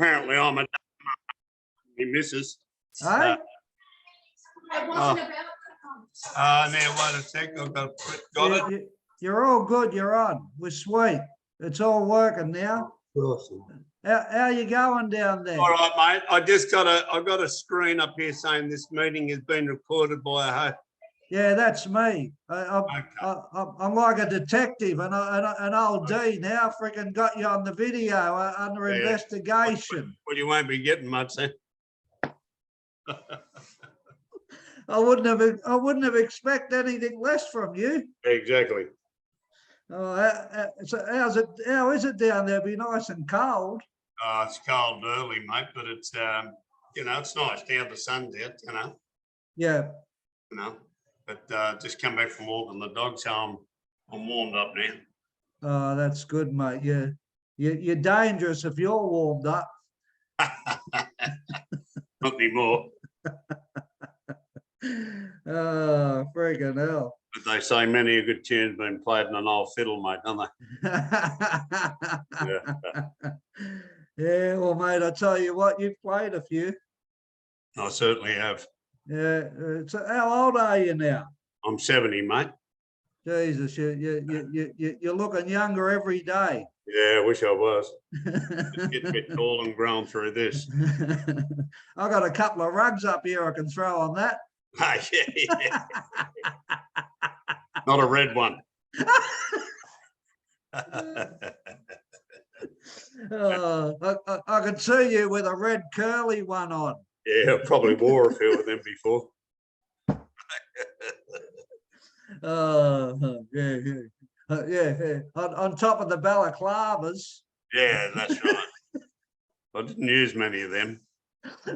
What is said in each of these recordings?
apparently I'm a missus. Hey? It wasn't about Now wait a sec, I've got it. You're all good. You're on. We're sweet. It's all working now. Awesome. How you going down there? All right, mate. I've got a screen up here saying this meeting has been recorded by a host. Yeah, that's me. I'm like a detective, and an old D now freaking got you on the video under investigation. Well, you won't be getting much then. I wouldn't have expected anything less from you. Exactly. Oh, so how is it down there? Be nice and cold. It's cold early, mate, but it's it's nice now. The sun's out, Yeah. But just come back from walking the dog, so I'm warmed up now. Oh, that's good, mate. Yeah, you're dangerous if you're warmed up. Not anymore. Oh, freaking hell. But they say many a good tune's been played on an old fiddle, mate, don't they? Yeah. Yeah, well, mate, I tell you what, you've played a few. I certainly have. Yeah. So how old are you now? I'm 70, mate. Jesus, you're looking younger every day. Yeah, I wish I was. Just getting a bit tall and growing through this. I got a couple of rugs up here I can throw on that. Yeah. Not a red one. I could see you with a red curly one on. Yeah, I probably wore a few of them before. Yeah. On top of the balaclavas. Yeah, that's right. I didn't use many of them.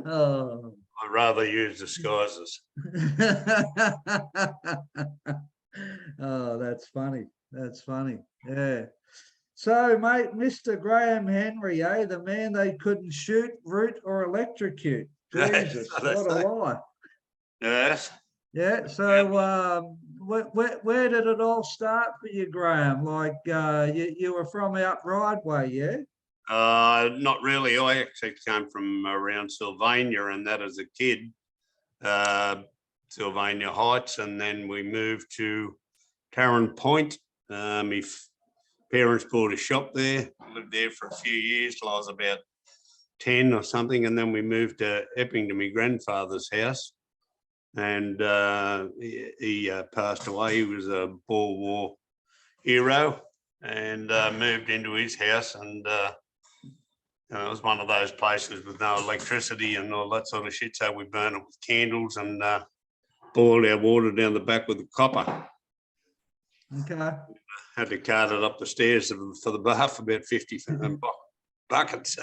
Oh. I'd rather use disguises. Oh, that's funny. That's funny. Yeah. So, mate, Mr. Graham Henry, the man they couldn't shoot, root, or electrocute. Jesus, what a lie. Yes. Yeah. So, where did it all start for you, Graham? Like, you were from out Rideway, yeah? Not really. I actually came from around Sylvania, and that as a kid, Sylvania Heights, and then we moved to Tarrant Point. My parents bought a shop there. I lived there for a few years till I was about 10 or something, and then we moved to Epping to my grandfather's house. And he passed away. He was a Boer War hero, and moved into his house, and it was one of those places with no electricity and all that sort of shit. So we burned it with candles and boiled our water down the back with the copper. Okay. Had to cart it up the stairs for the bath, about 50 buckets.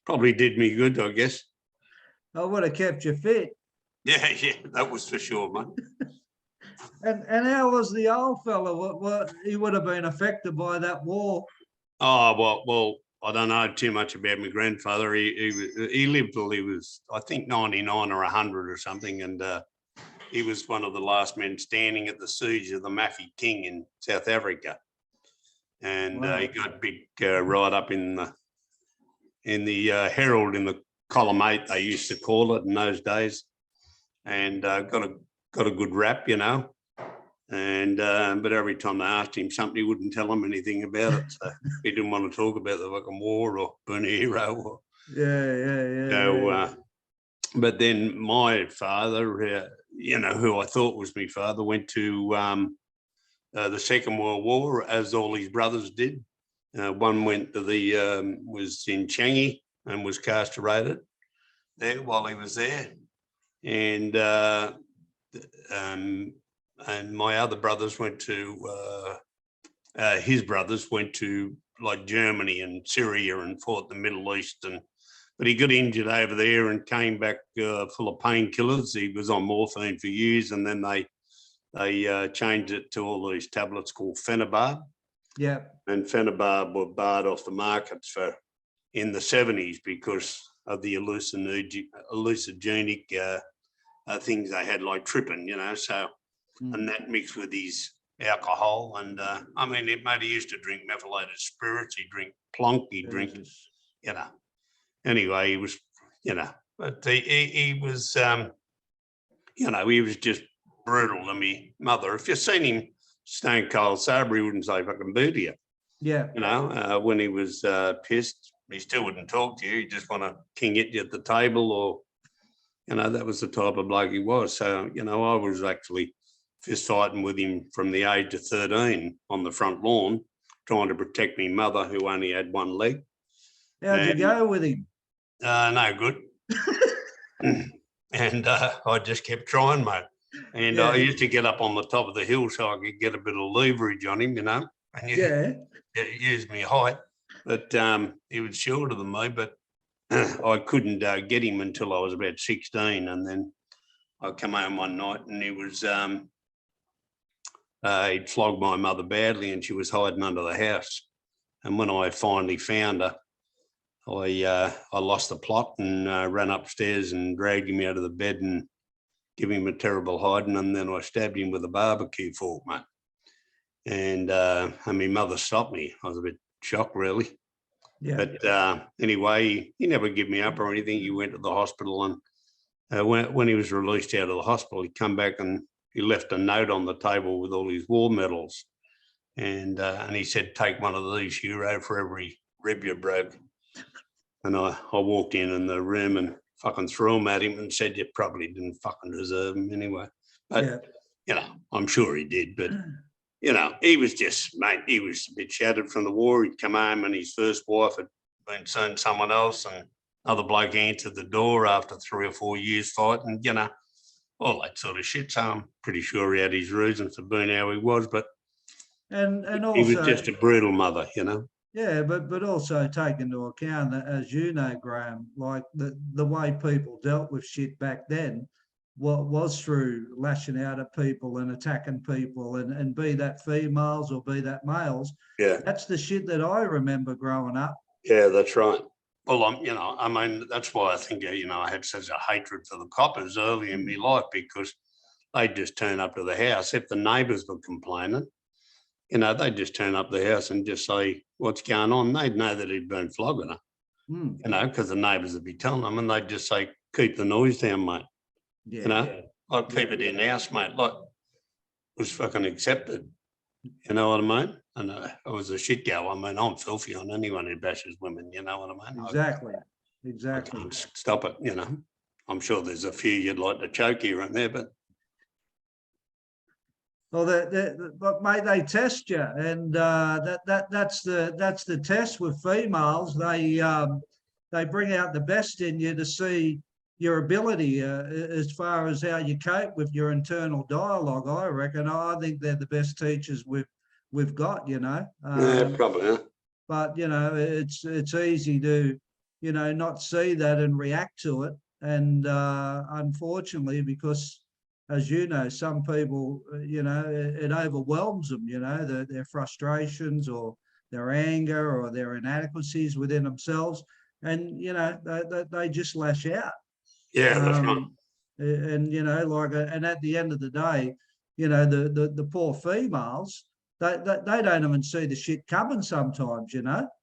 Probably did me good, I guess. I would have kept you fit. Yeah, that was for sure, mate. And how was the old fella? What he would have been affected by that war? Oh, well, I don't know too much about my grandfather. He lived till he was, I think, 99 or 100 or something, and he was one of the last men standing at the siege of the Mafi King in South Africa. And Wow. he got big right up in the Herald, in the column 8, they used to call it in those days, and got a good rap, And but every time they asked him something, he wouldn't tell them anything about it. So he didn't want to talk about the fucking war or being a hero. Or, Yeah. So, but then my father, who I thought was my father, went to the Second World War, as all his brothers did. One went to was in Changi and was castrated there while he was there, and my other brothers went to, his brothers went to like Germany and Syria and fought the Middle East. But he got injured over there and came back full of painkillers. He was on morphine for years, and then they changed it to all these tablets called Phenobarb. Yeah. And Phenobarb were barred off the markets in the 70s because of the hallucinogenic things they had, like tripping, so. And that mixed with his alcohol. And he used to drink methylated spirits, he'd drink plonk, he'd drink, anyway, he was, but he was, he was just brutal to me mother. If you've seen him stone cold sober, he wouldn't say fucking boo to you. Yeah. When he was pissed, he still wouldn't talk to you. He just want to king at you at the table, or, that was the type of bloke he was. So, I was actually fist fighting with him from the age of 13 on the front lawn, trying to protect me mother, who only had one leg. How'd you go with him? No good. And I just kept trying, mate. And Yeah. I used to get up on the top of the hill so I could get a bit of leverage on him, and use my height. But he was shorter than me, but I couldn't get him until I was about 16. And then I come home one night and he was, he'd flogged my mother badly and she was hiding under the house. And when I finally found her, I lost the plot and ran upstairs and dragged him out of the bed and give him a terrible hiding. And then I stabbed him with a barbecue fork, mate. And my mother stopped me. I was a bit shocked, really. Yeah. But anyway, he never gave me up or anything. He went to the hospital, and when he was released out of the hospital, he come back and he left a note on the table with all his war medals. And he said, take one of these, hero, for every rib you broke. And I walked in the room and fucking threw them at him and said, you probably didn't fucking deserve them anyway. But, I'm sure he did. But, he was just, mate, he was a bit shattered from the war. He'd come home and his first wife had been seeing someone else, and another bloke answered the door after 3 or 4 years fighting, all that sort of shit. So I'm pretty sure he had his reasons for being how he was, but and also, he was just a brutal mother, Yeah, but also take into account that, as you know, Graham, like the way people dealt with shit back then, what was through lashing out at people and attacking people, and be that females or be that males. Yeah. That's the shit that I remember growing up. Yeah, that's right. Well, that's why I think, I had such a hatred for the coppers early in my life, because they'd just turn up to the house. If the neighbours were complaining, they'd just turn up the house and just say, what's going on? They'd know that he'd been flogging her, because the neighbours would be telling them, and they'd just say, keep the noise down, mate. Yeah. I'd keep it in the house, mate. Like, it was fucking accepted. You know what I mean? And I was a shit girl. I mean, I'm filthy on anyone who bashes women. You know what I mean? Exactly. I can't stop it. I'm sure there's a few you'd like to choke here and there, but. Well, but mate, they test you, and that's the test with females. They bring out the best in you to see your ability as far as how you cope with your internal dialogue. I reckon. I think they're the best teachers we've got. Yeah, probably. Yeah. But it's easy to not see that and react to it, and unfortunately, because, as you know, some people, it overwhelms them, their frustrations or their anger or their inadequacies within themselves, and they just lash out. Yeah, that's right. And and at the end of the day, the poor females, they don't even see the shit coming sometimes,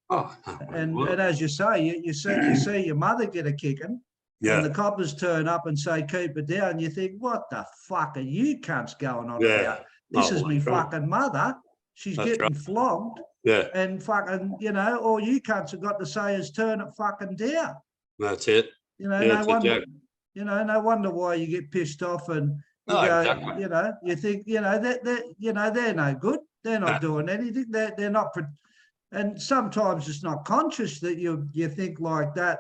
Oh, no, and as you say, you see your mother get a kicking. Yeah. And the coppers turn up and say, keep it down. You think, what the fuck are you cunts going on about? This is me fucking mother. She's getting flogged. Yeah. And fucking, all you cunts have got to say is turn it fucking down. That's it. No wonder, no wonder why you get pissed off and you go, exactly. You think, they're no good. They're not doing anything. They're not, and sometimes it's not conscious that you think like that,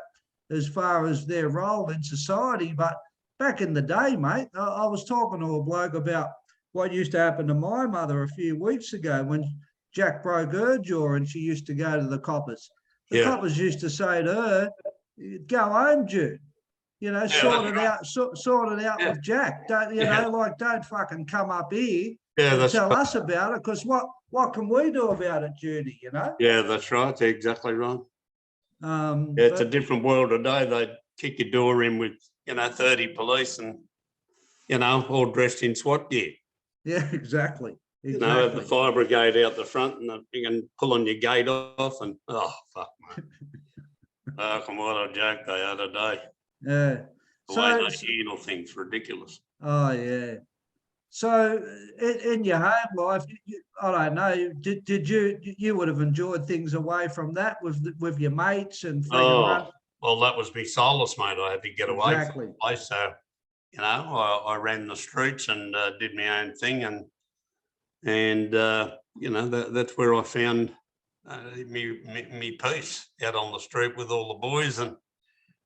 as far as their role in society. But back in the day, mate, I was talking to a bloke about what used to happen to my mother a few weeks ago when Jack broke her jaw and she used to go to the coppers. The coppers used to say to her, go home, Jude. Sort it out with Jack. Don't, don't fucking come up here and tell us about it, because what can we do about it, Judy, Yeah, that's right. That's exactly right. It's a different world today. They'd kick your door in with, 30 police and, all dressed in SWAT gear. Yeah, exactly. Have the fire brigade out the front and they can pull on your gate off and, oh, fuck, Come on, I joked the other day. Yeah. The way So, they handle things, ridiculous. oh yeah. So in your home life, I don't know, did you would have enjoyed things away from that with your mates and frigging run? Oh, well, that was me solace, mate. I had to get away from Exactly. the place. So, I ran the streets and did my own thing. And that's where I found me peace, out on the street with all the boys and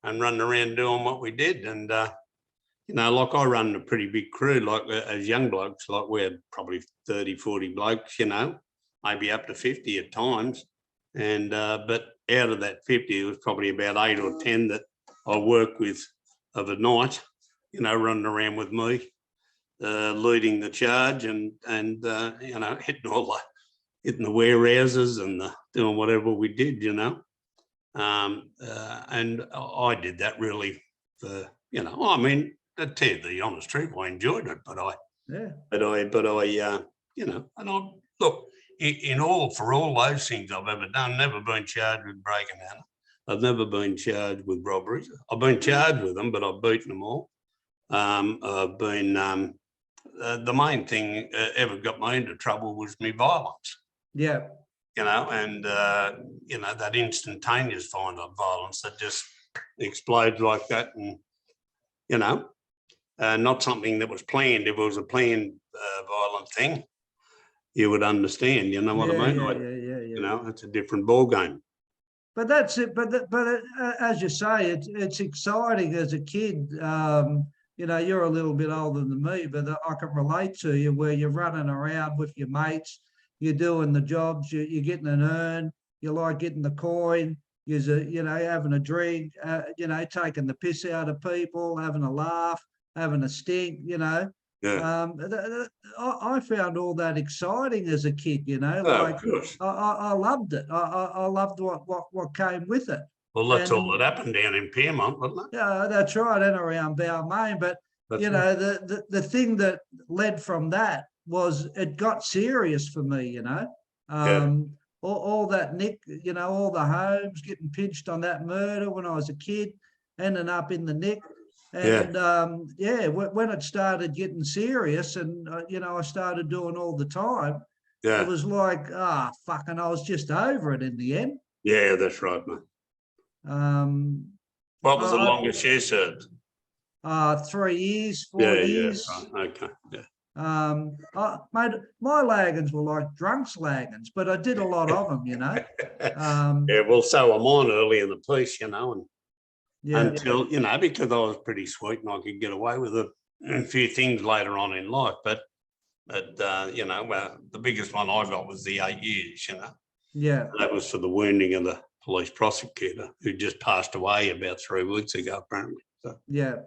running around doing what we did. And, like I run a pretty big crew, like as young blokes, like we had probably 30, 40 blokes, maybe up to 50 at times. And, but out of that 50, it was probably about 8 or 10 that I worked with of a night, running around with me, leading the charge and hitting the warehouses and doing whatever we did, and I did that really for, I mean, to tell you the honest truth, I enjoyed it, but Yeah. and I look for all those things I've ever done, never been charged with breaking out. I've never been charged with robberies. I've been charged with them, but I've beaten them all. I've been the main thing ever got me into trouble was my violence. Yeah. And that instantaneous violence that just explodes like that, and not something that was planned. If it was a planned violent thing, you would understand. You know what I mean? Yeah. It's a different ball game. But that's it. But as you say, it's exciting as a kid. You're a little bit older than me, but I can relate to you where you're running around with your mates, you're doing the jobs, you're getting an earn, you like getting the coin, having a drink, taking the piss out of people, having a laugh, having a stink, Yeah. I found all that exciting as a kid, Of course. I loved it. I loved what came with it. Well, that's all that happened down in Piermont, wasn't it? Yeah, that's right, and around Balmain. But That's the thing that led from that was it got serious for me. All that nick, all the homes getting pinched on that murder when I was a kid, ending up in the nick. And when it started getting serious, and I started doing all the time, it was like, fucking, I was just over it in the end. Yeah, that's right, mate. What was the longest you served? 3 years, 4 years. Yeah, right. Okay. Yeah. My lagans were like drunks lagans, but I did a lot of them, Well, so am I early in the piece, and Yeah. until, because I was pretty sweet and I could get away with a few things later on in life. But the biggest one I got was the 8 years, Yeah. That was for the wounding of the police prosecutor who just passed away about 3 weeks ago, apparently. So. Yeah.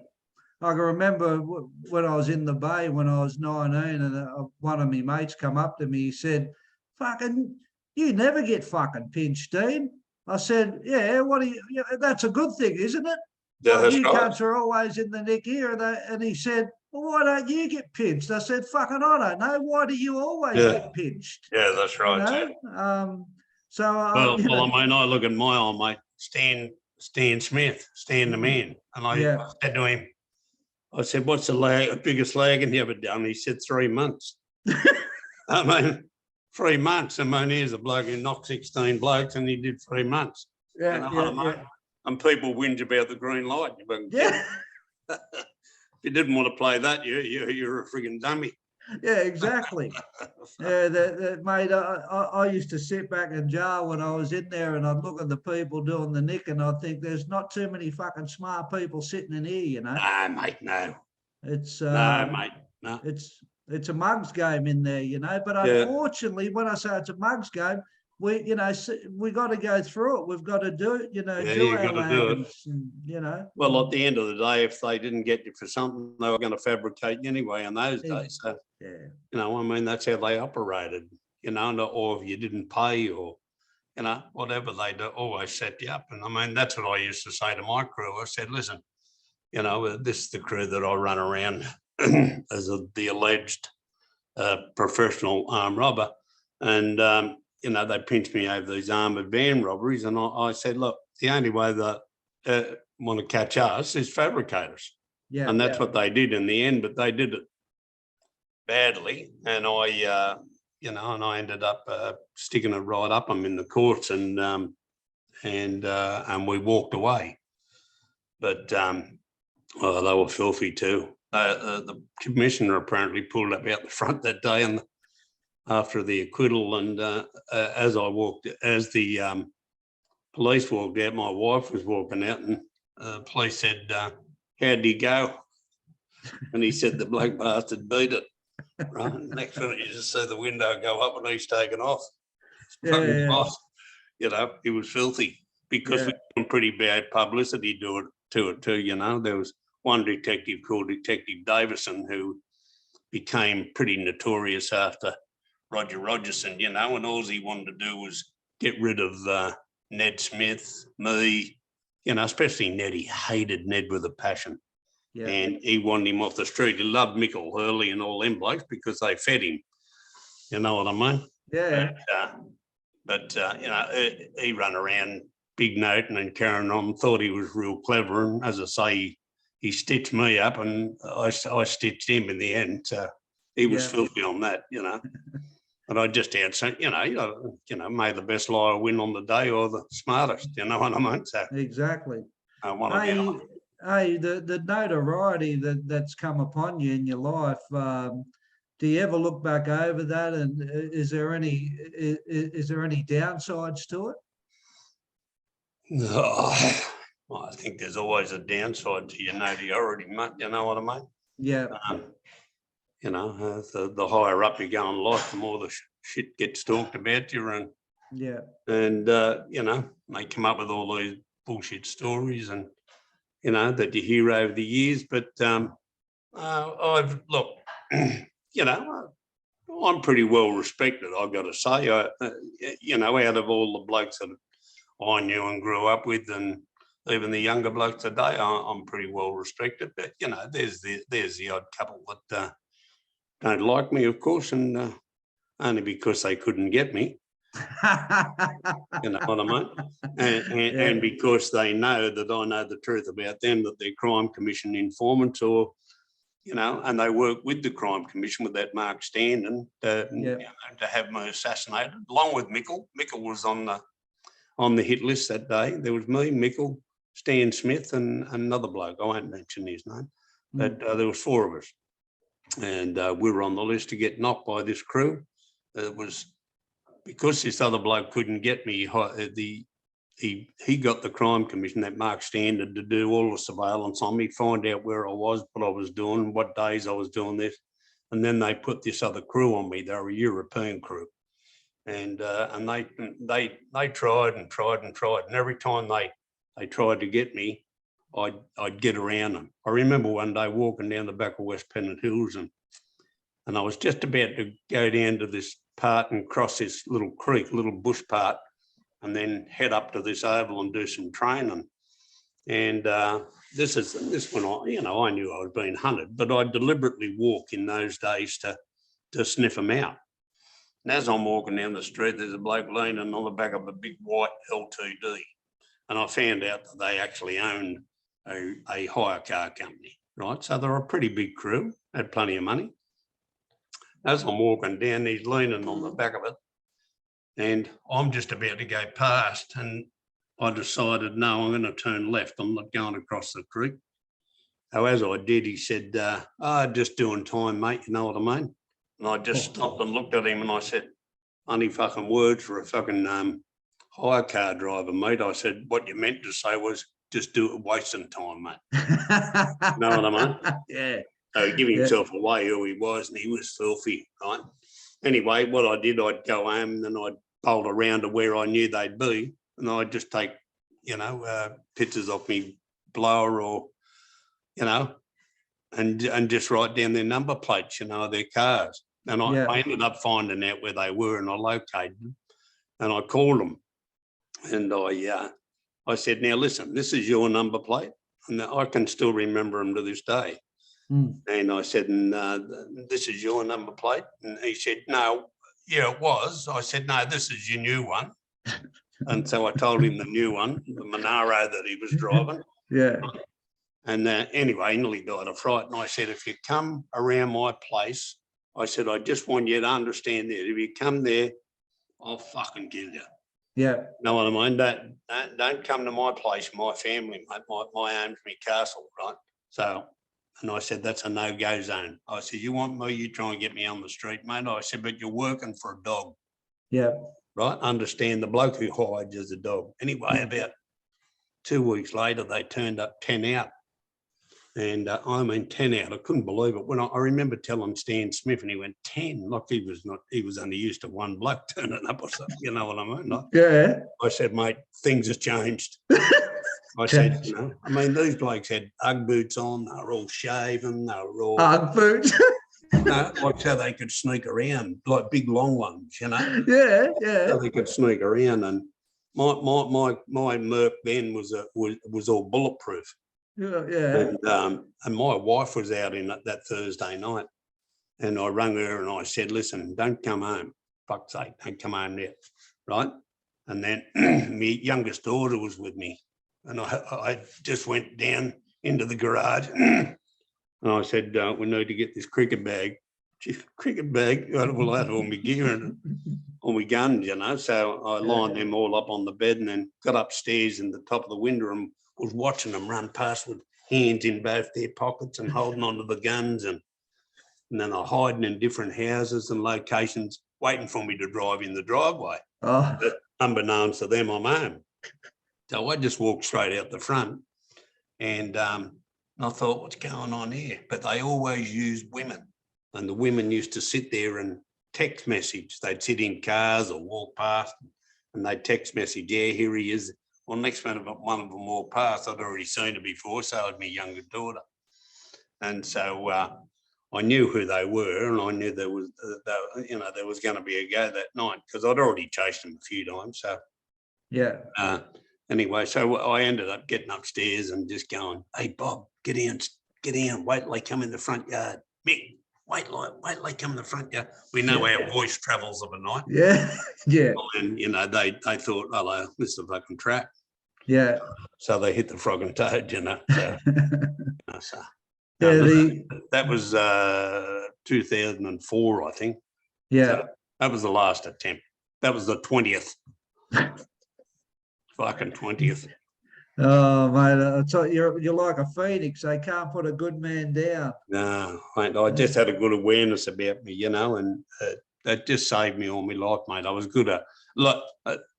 I can remember when I was in the Bay when I was 19, and one of my mates come up to me. He said, "Fucking, you never get fucking pinched, Dean." I said, "Yeah, what do you? That's a good thing, isn't it? Yeah, Well, that's you right. cunts are always in the nick here." And he said, "Well, why don't you get pinched?" I said, "Fucking, I don't know. Why do you always get pinched?" Yeah, that's right. So, well, I mean, I look at my old mate, Stan Smith, Stan the man, and I said to him, I said, "What's the biggest lagging you ever done?" He said, 3 months. I mean, 3 months. I mean, here's a bloke who knocked 16 blokes and he did 3 months. Yeah. And people whinge about the green light. Yeah. If you didn't want to play that, you're a frigging dummy. Yeah, exactly. Mate, I used to sit back in jail when I was in there, and I'd look at the people doing the nick, and I'd think there's not too many fucking smart people sitting in here, No, mate, no. It's no, mate, no. It's a mugs game in there, But unfortunately, when I say it's a mugs game, we got to go through it. We've got to do it, do our lagans, Well, at the end of the day, if they didn't get you for something, they were going to fabricate you anyway in those days. So, I mean, that's how they operated, or if you didn't pay or, whatever, they'd always set you up. And I mean, that's what I used to say to my crew. I said, listen, this is the crew that I run around as the alleged professional armed robber. And, they pinched me over these armoured van robberies. And I said, look, the only way that want to catch us is fabricators. Yeah. And that's what they did in the end, but they did it badly. And I, you know, and I ended up sticking it right up them in the courts, and we walked away. But oh, they were filthy too. The commissioner apparently pulled up out the front that day, and after the acquittal, and as the police walked out, my wife was walking out, and police said, "How'd he go?" And he said, "The bloke bastard beat it." Right. Next minute, you just see the window go up, and he's taken off. Yeah. You know, he was filthy because we got pretty bad publicity to it too. You know, there was one detective called Detective Davison who became pretty notorious after Roger Rogerson, you know, and all he wanted to do was get rid of Ned Smith, me, you know, especially Ned. He hated Ned with a passion. Yeah. And he wanted him off the street. He loved Mickle Hurley and all them blokes because they fed him. You know what I mean? Yeah. But you know, he ran around big noting and carrying on, thought he was real clever. And as I say, he stitched me up, and I stitched him in the end. So he was filthy on that, you know. But I just answered, you know, may the best liar win on the day, or the smartest, you know what I mean? So Exactly. one Hey, the notoriety that's come upon you in your life, do you ever look back over that, and is there any downsides to it? Oh, well, I think there's always a downside to your notoriety, mate. You know what I mean? Yeah. You know, the higher up you go in life, the more the shit gets talked about you, and you know, they come up with all these bullshit stories, and you know, that you hear over the years. But I've look, you know, I'm pretty well respected, I've got to say. You know, out of all the blokes that I knew and grew up with, and even the younger blokes today, I'm pretty well respected. But you know, there's the odd couple that don't like me, of course, and only because they couldn't get me. You know what I mean? And because they know that I know the truth about them, that they're crime commission informants, or you know, and they work with the crime commission with that Mark Standen you know, to have me assassinated, along with Mickle. Mickle was on the hit list that day. There was me, Mickle, Stan Smith, and another bloke. I won't mention his name, but there was four of us, and we were on the list to get knocked by this crew. It was because this other bloke couldn't get me. He got the crime commission, that Mark Standard, to do all the surveillance on me, find out where I was, what I was doing, what days I was doing this, and then they put this other crew on me. They were a European crew, and they tried and tried and tried, and every time they tried to get me, I'd get around them. I remember one day walking down the back of West Pennant Hills, and I was just about to go down to this part and cross this little creek, little bush part, and then head up to this oval and do some training. And this when I knew I was being hunted, but I deliberately walk in those days to sniff them out. And as I'm walking down the street, there's a bloke leaning on the back of a big white LTD. And I found out that they actually owned a hire car company, right? So they're a pretty big crew, had plenty of money. As I'm walking down, he's leaning on the back of it, and I'm just about to go past, and I decided, no, I'm going to turn left. I'm not going across the creek. So as I did, he said, just doing time, mate, you know what I mean? And I just stopped and looked at him, and I said, only fucking words for a fucking hire car driver, mate. I said, what you meant to say was just do it, wasting time, mate. You know what I mean? Yeah. So he gave himself away who he was, and he was filthy, right? Anyway, what I did, I'd go home, and then I'd bolt around to where I knew they'd be, and I'd just take, you know, pictures of me blower, or, you know, and just write down their number plates, you know, their cars. And I ended up finding out where they were, and I located them, and I called them, and I said, now listen, this is your number plate, and I can still remember them to this day. And I said, and this is your number plate? And he said, no, yeah, it was. I said, no, this is your new one. And so I told him the new one, the Monaro that he was driving. Yeah. And anyway, he nearly died of fright. And I said, if you come around my place, I said, I just want you to understand that if you come there, I'll fucking kill you. Yeah. Know what I mean? Don't come to my place, my family, mate. My home's my castle, right? So, and I said, that's a no-go zone. I said, you want me, you try and get me on the street, mate. I said, but you're working for a dog. Yeah. Right? Understand the bloke who hides is a dog. Anyway, about 2 weeks later, they turned up 10 out. And I mean, 10 out. I couldn't believe it. When I remember telling Stan Smith, and he went 10, like he was only used to one bloke turning up or something. You know what I mean? Yeah. I said, mate, things have changed. I said, you know, I mean, these blokes had Ugg boots on. They were all shaven. They were all Ugg boots. like so they could sneak around, like big long ones, you know. Yeah. Yeah. So they could sneak around. And my Merc then was all bulletproof. Yeah. And my wife was out in that Thursday night, and I rang her and I said, listen, don't come home. Fuck's sake, don't come home yet. Right. And then my youngest daughter was with me, and I just went down into the garage and I said, we need to get this cricket bag. Cricket bag, well, I had all my gear and all my guns, you know. So I lined them all up on the bed and then got upstairs in the top of the window and was watching them run past with hands in both their pockets and holding onto the guns, and then they're hiding in different houses and locations, waiting for me to drive in the driveway. Oh. But unbeknownst to them, I'm home. So I just walked straight out the front, and I thought, what's going on here? But they always used women, and the women used to sit there and text message. They'd sit in cars or walk past, and they'd text message, yeah, here he is. Well, next one of them walked past. I'd already seen her before, so had my younger daughter. And so I knew who they were, and I knew there was going to be a go that night because I'd already chased them a few times. So Yeah. Anyway, so I ended up getting upstairs and just going, hey, Bob, get in, wait till they come in the front yard. Mick, wait till they come in the front yard. We know our voice travels of a night. Yeah. Yeah. And, you know, they thought, hello, this is a fucking trap. Yeah. So they hit the frog and toad, you know. So, that was 2004, I think. Yeah. So that was the last attempt. That was the 20th. Fucking 20th. Oh, mate, I tell you, you're like a phoenix. They can't put a good man down. No, mate, I just had a good awareness about me, you know, and that just saved me all my life, mate. I was good at, like,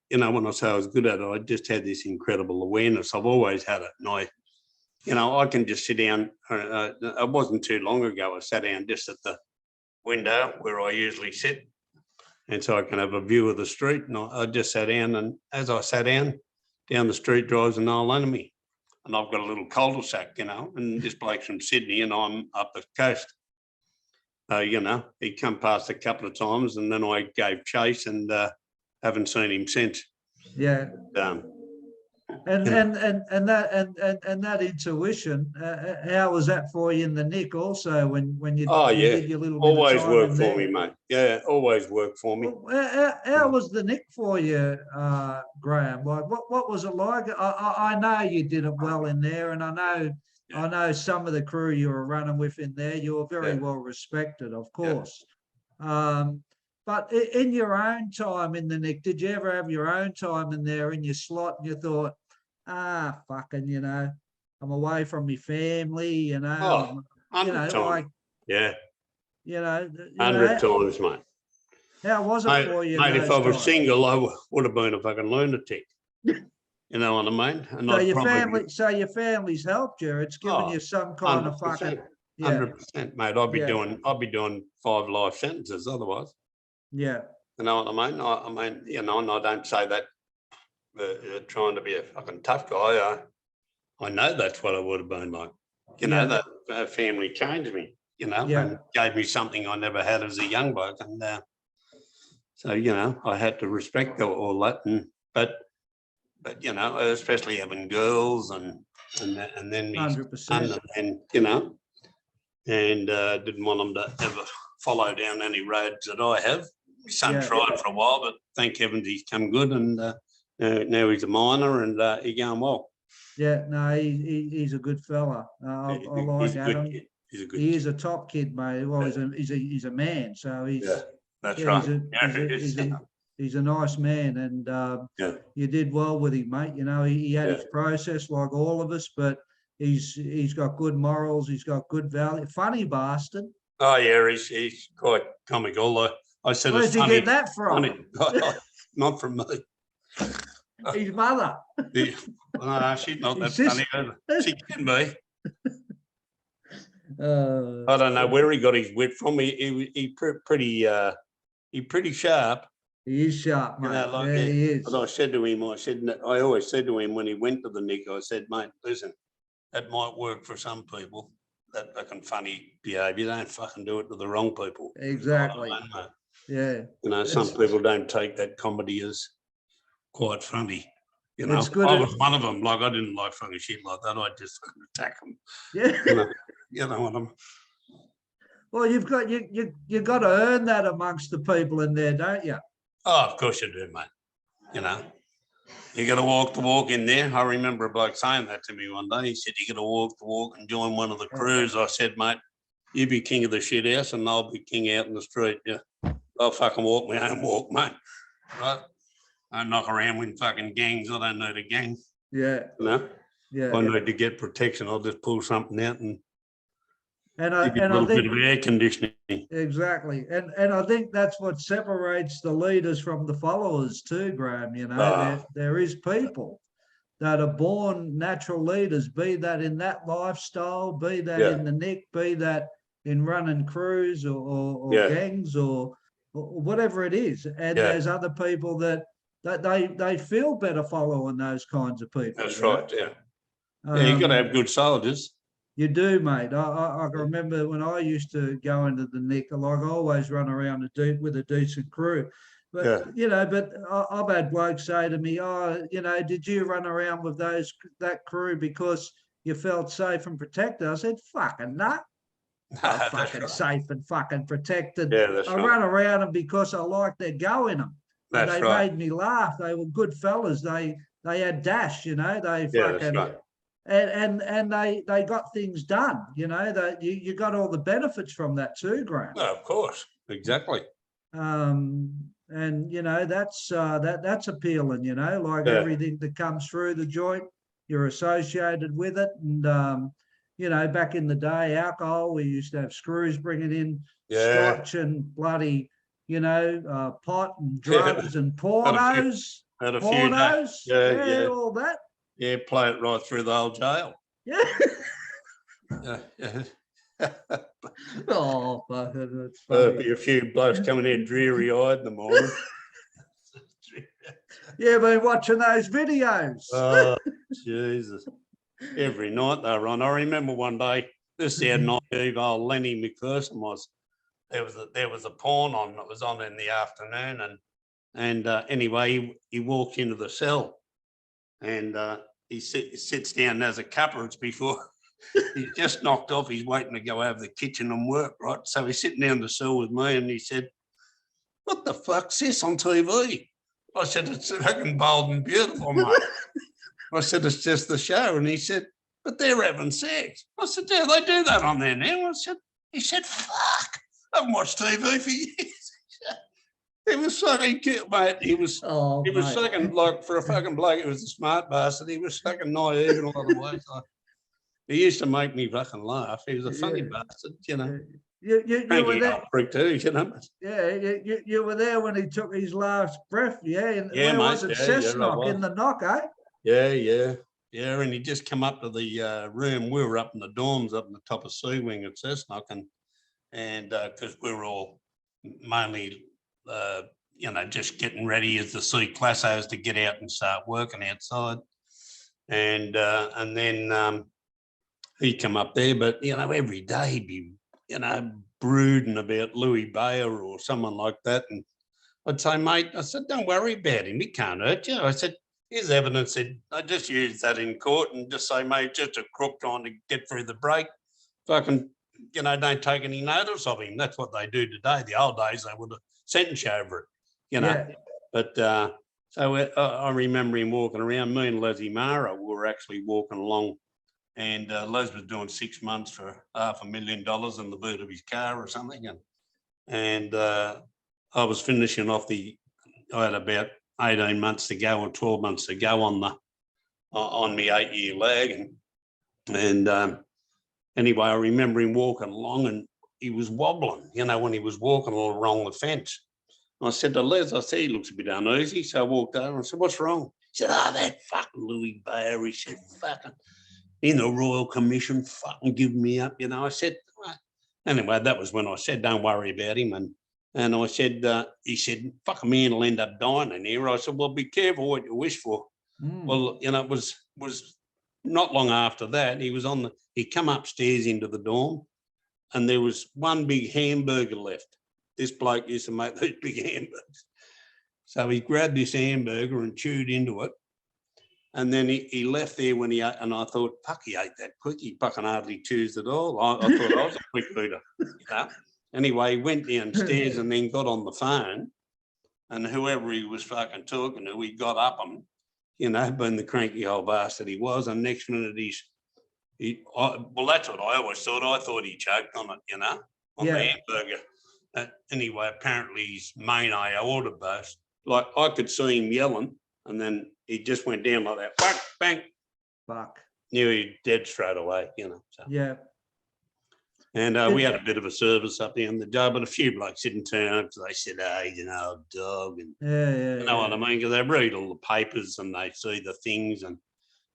you know, when I say I was good at it, I just had this incredible awareness. I've always had it. And I can just sit down. It wasn't too long ago. I sat down just at the window where I usually sit. And so I can have a view of the street. And I just sat down. And as I sat down the street drives an old enemy. And I've got a little cul-de-sac, you know, and this bloke's from Sydney and I'm up the coast. You know, he come past a couple of times and then I gave chase and haven't seen him since. Yeah. And that intuition, how was that for you in the nick also when you did your little bit always of time worked in for there? me, mate. Yeah, always worked for me. Well, how was the nick for you, Graham? Like, what was it like? I know you did it well in there, and I know some of the crew you were running with in there. You were very well respected, of course. But in your own time in the nick, did you ever have your own time in there in your slot and you thought, fucking, you know, I'm away from my family, you know, 100 times. You know, 100 times, mate. How was it for you? Mate, if I was single, I would have been a fucking lunatic. You know what I mean? And so your family's helped you. It's given you some kind 100%, of fucking 100%, mate. I'd be doing 5 life sentences otherwise. Yeah. You know what I mean? I mean, you know, and I don't say that trying to be a fucking tough guy. I know that's what I would have been like. You know, that family changed me, you know, and gave me something I never had as a young bloke. And so, you know, I had to respect all that. But you know, especially having girls and then me 100%. and you know, and didn't want them to ever follow down any roads that I have. My son tried for a while, but thank heavens he's come good and Now he's a miner and he's going well. Yeah, no, he's a good fella. I like He's a Adam. good kid. He's a good He kid. is a top kid, mate. Well, he's a man, so Yeah, that's yeah, right. Yeah, he is. he's a nice man, and Yeah. you did well with him, mate. You know, he had Yeah. his process like all of us, but he's got good morals. He's got good value. Funny bastard. Oh yeah, he's quite comical. I said Where'd it's you funny. get that from? Funny. Not from me. His mother. No, she's not that His funny. She can be. I don't know where he got his wit from. He pretty sharp. He is sharp, mate. Like, yeah, he is. But I said to him, I always said to him when he went to the Nick, I said, mate, listen, that might work for some people. That fucking funny behaviour. Don't fucking do it to the wrong people. Exactly. Yeah. You know, some people don't take that comedy as quite funny. You know, It's good I at- was one of them. Like, I didn't like fucking shit like that. I just fucking attack them. Yeah. You know what I'm. Well, you've got to earn that amongst the people in there, don't you? Oh, of course you do, mate. You know, you got to walk the walk in there. I remember a bloke saying that to me one day. He said, you got to walk the walk and join one of the crews. I said, mate, you be king of the shit house and I'll be king out in the street. Yeah, I'll fucking walk my own walk, mate. Right? I don't knock around with fucking gangs. I don't need a gang. Yeah. You know, Yeah. I need to get protection. I'll just pull something out and And give you a I little think bit of air conditioning. exactly, and I think that's what separates the leaders from the followers too, Graham. You know, there is people that are born natural leaders, be that in that lifestyle, be that in the Nick, be that in running crews or gangs or whatever it is. And there's other people that they feel better following those kinds of people. That's right. Yeah. Yeah, you got to have good soldiers. You do, mate. I can remember when I used to go into the Nick, like I always run around with a decent crew. But, you know, I've had blokes say to me, oh, you know, did you run around with that crew because you felt safe and protected? I said, fucking nah. I'm fucking safe and fucking protected. Yeah, I run around them because I like their go in them. And they made me laugh. They were good fellas. They had dash, you know, they fucking... And they got things done, you know, that you got all the benefits from that too, Graham. No, of course, exactly. And you know, that's appealing, you know, like everything that comes through the joint, you're associated with it. And you know, back in the day, alcohol, we used to have screws bringing in scotch and bloody, you know, pot and drugs and pornos. Had a few days. Yeah, all that. Yeah, play it right through the whole jail. Yeah. Yeah. Oh, that's funny. There'll be a few blokes coming in dreary-eyed in the morning. Yeah, been watching those videos. Oh, Jesus. Every night they were on. I remember one day, this is how naive old Lenny McPherson was. There was a porn on that was on in the afternoon. And anyway, he walked into the cell and he sits down and has a cuppa. It's before he's just knocked off. He's waiting to go over the kitchen and work, right? So he's sitting down the cell with me and he said, what the fuck's this on TV? I said, it's fucking bold and beautiful, mate. I said, it's just the show. And he said, but they're having sex. I said, yeah, they do that on there now. He said, fuck, I haven't watched TV for years. He was fucking cute, mate. He was fucking, like, for a fucking bloke, he was a smart bastard. He was fucking naive in a lot of ways. He used to make me fucking laugh. He was a funny bastard, you know. You were there. Freak too, you know. Yeah, you were there when he took his last breath, yeah? And yeah, where mate. was it? Cessnock in the knock, eh? Yeah. Yeah, and he just come up to the room. We were up in the dorms up in the top of C Wing at Cessnock, and because we were all mainly you know, just getting ready as the C classos to get out and start working outside. And then he'd come up there, but, you know, every day he'd be, you know, brooding about Louis Bayer or someone like that. And I'd say, mate, I said, don't worry about him. He can't hurt you. I said, here's evidence. I just use that in court and just say, mate, just a crook trying to get through the break. Fucking, you know, don't take any notice of him. That's what they do today. The old days, they would have sentenced you over it, you know. Yeah. But So I remember him walking around. Me and Leslie Mara were actually walking along, and Les was doing 6 months for $500,000 in the boot of his car or something, and I was finishing off I had about 18 months to go or 12 months to go on my 8-year lag, and anyway, I remember him walking along, and he was wobbling, when he was walking all along the fence. I said to Les, I said, he looks a bit uneasy. So I walked over and I said, what's wrong? He said, that fucking Louis Bayer. He said, fucking in the Royal Commission, fucking give me up. I said, what? Anyway, that was when I said, don't worry about him. And I said, he said, fuck, a man will end up dying in here. I said, well, be careful what you wish for. Well, it was not long after that. He come upstairs into the dorm, and there was one big hamburger left. This bloke used to make those big hamburgers. So he grabbed this hamburger and chewed into it. And then he left there when he ate, and I thought, fuck, he ate that quick. He fucking hardly chews at all. I thought I was a quick eater. Anyway, he went downstairs and then got on the phone, and whoever he was fucking talking to, he got up him, being the cranky old bastard he was. And next minute well, that's what I always thought. I thought he choked on it, on the hamburger. Anyway, apparently his main aorta burst. Like, I could see him yelling, and then he just went down like that. Fuck, bang. Fuck. Knew he dead straight away, So. Yeah. And we had a bit of a service up there in the job, but a few blokes didn't turn up. So they said, he's an old dog. And Yeah. You know what I mean? Because they read all the papers and they see the things. And,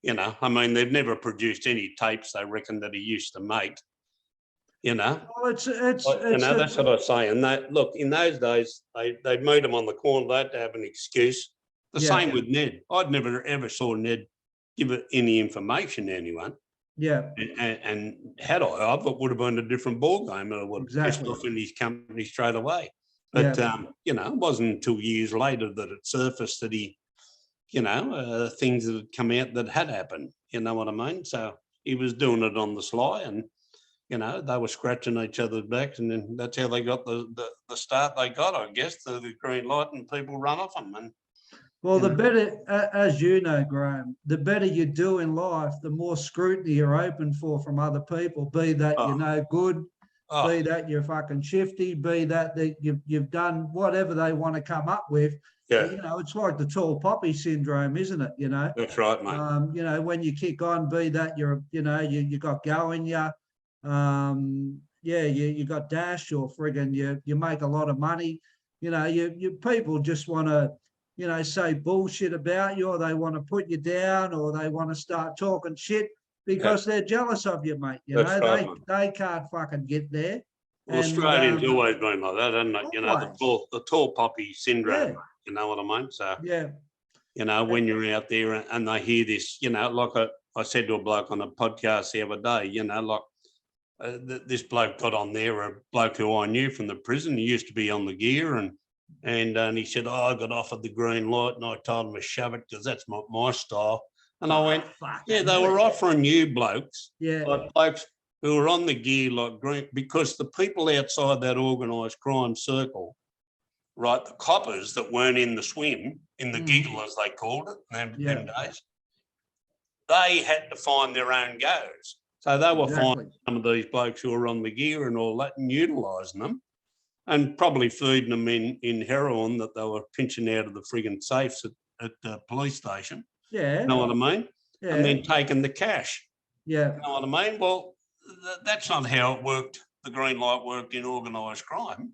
they've never produced any tapes they reckon that he used to make. Well, it's that's what I say. And look, in those days, they'd meet him on the corner. They had to have an excuse. The same with Ned. I'd never ever saw Ned give any information to anyone. Yeah. And had I thought it would have been a different ball game, and I would have pissed off in his company straight away. But it wasn't until years later that it surfaced that he, things that had come out that had happened. You know what I mean? So he was doing it on the sly, and they were scratching each other's backs, and then that's how they got the start they got, I guess, the green light, and people run off them. And well, the better, as you know, Graham, the better you do in life, the more scrutiny you're open for from other people, be that you're no good, be that you're fucking shifty, be that you've done whatever they want to come up with. Yeah. It's like the tall poppy syndrome, isn't it? That's right, mate. When you kick on, be that you got going, you got dash, or friggin' you make a lot of money. You people just want to, say bullshit about you, or they want to put you down, or they want to start talking shit because they're jealous of you, mate. They can't fucking get there. Well, Australians always been like that, haven't they? The tall poppy syndrome. Yeah. You know what I mean? So yeah. When you're out there and they hear this, like I said to a bloke on a podcast the other day, this bloke got on there, a bloke who I knew from the prison. He used to be on the gear, and he said, I got offered the green light, and I told him to shove it because that's my style. And I went, they were offering you blokes, like blokes who were on the gear like green, because the people outside that organised crime circle, right, the coppers that weren't in the swim, in the giggle as they called it, them days, they had to find their own goes. So they were finding some of these blokes who were on the gear and all that and utilising them, and probably feeding them in heroin that they were pinching out of the frigging safes at the police station. Yeah. You know what I mean? Yeah. And then taking the cash. Yeah. You know what I mean? Well, that's not how it worked. The green light worked in organised crime.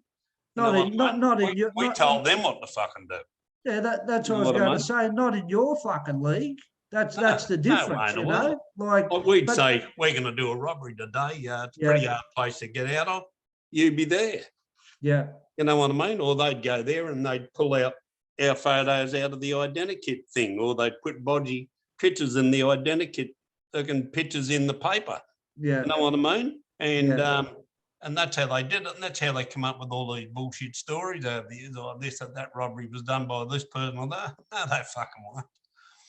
We told them what to fucking do. Yeah, that's what I was going to say. Not in your fucking league. That's the difference, Like we'd say, we're going to do a robbery today. It's a pretty hard place to get out of. You'd be there. Yeah. You know what I mean? Or they'd go there and they'd pull out our photos out of the identikit thing, or they'd put bodgy pictures in the identikit, pictures in the paper. Yeah. You know what I mean? And that's how they did it, and that's how they come up with all these bullshit stories over the years, like this, that robbery was done by this person or that. No, they fucking weren't.